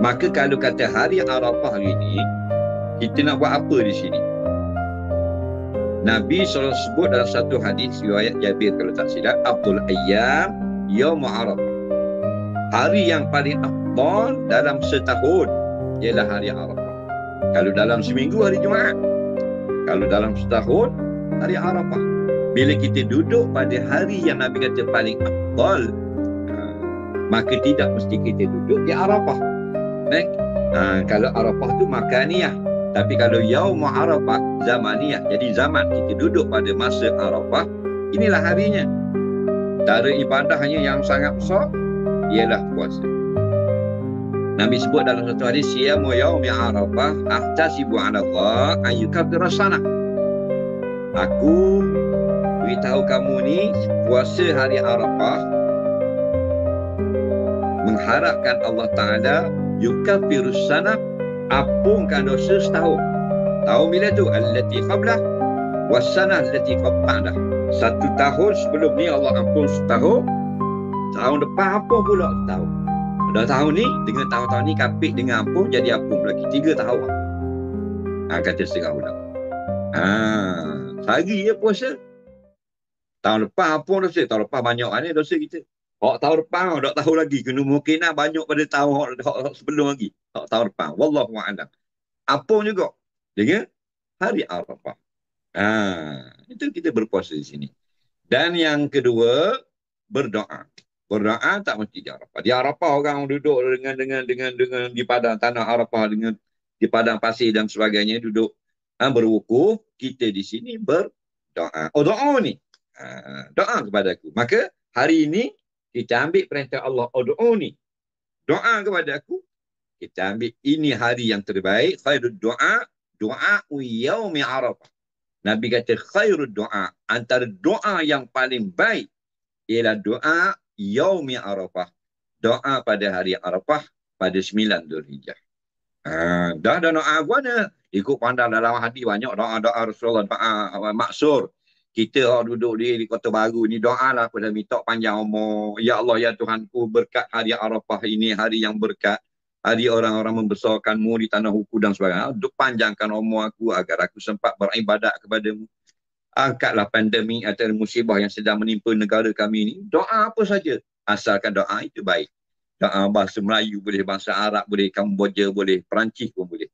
Maka kalau kata hari Arafah hari ini, kita nak buat apa di sini? Nabi SAW sebut dalam satu hadis riwayat Jabir kalau tak silap, Abdul Ayyam Yaum Arafah. Hari yang paling afdal dalam setahun ialah hari Arafah. Kalau dalam seminggu hari Jumaat. Kalau dalam setahun hari Arafah. Bila kita duduk pada hari yang Nabi kata paling afdal, maka tidak mesti kita duduk di Arafah. Kalau Arafah tu makaniyah. Tapi kalau Yaum Arafah zamaniyah. Jadi zaman kita duduk pada masa Arafah, inilah harinya. Cara ibadahnya yang sangat besar ialah puasa. Nabi sebut dalam satu hadis, siyamu yaumi Arafah ahtasibu 'ala Allah an yukaffira sanah. Aku beritahu kamu ni, puasa hari Arafah mengharapkan Allah Ta'ala yukaffirus sanah, apungkan dosa setahun. Tahun bila tu? Allati qablah wassanah allati qablah. Satu tahun sebelum ni Allah ampun setahun, tahun depan ampun pula setahun. Dah tahun ni dengan tahun-tahun ni kapit dengan ampun, jadi ampun lagi 3 tahun. Kata setengah ulama. Sehari je puasa. Tahun depan ampun dosa. Tahun depan banyak ni dosa kita. Tahun depan tak tahu lagi. Kemungkinan banyak pada tahun sebelum lagi. Tahun depan. Wallahu a'lam. Ampun juga dengan hari Arafah. Itu kita berpuasa di sini. Dan yang kedua, berdoa. Berdoa tak mesti di Arafah. Di Arafah orang duduk dengan di padang tanah Arafah, dengan di padang pasir dan sebagainya, duduk berwukuf. Kita di sini berdoa. Doa ni. Doa kepada aku. Maka hari ini kita ambil perintah Allah. Doa ni. Doa kepada aku. Kita ambil ini hari yang terbaik. Khairul doa. Doa yaumi Arafah. Nabi kata khairul doa. Antara doa yang paling baik ialah doa yaumi Arafah. Doa pada hari Arafah pada 9 Dzulhijjah. Dah doa gua ada. Ikut pandang dalam hadis banyak doa-doa Rasulullah, doa maksur. Kita duduk di Kota Baru ni, doa lah pada minta panjang umur. Ya Allah, ya Tuhanku, berkat hari Arafah ini, hari yang berkat. Hari orang-orang membesarkanmu di tanah hukum dan sebagainya. Panjangkan umur aku agar aku sempat beribadat kepadamu. Angkatlah pandemik atau musibah yang sedang menimpa negara kami ini. Doa apa saja. Asalkan doa itu baik. Doa bahasa Melayu boleh, bahasa Arab boleh, Kamboja boleh, Perancis pun boleh.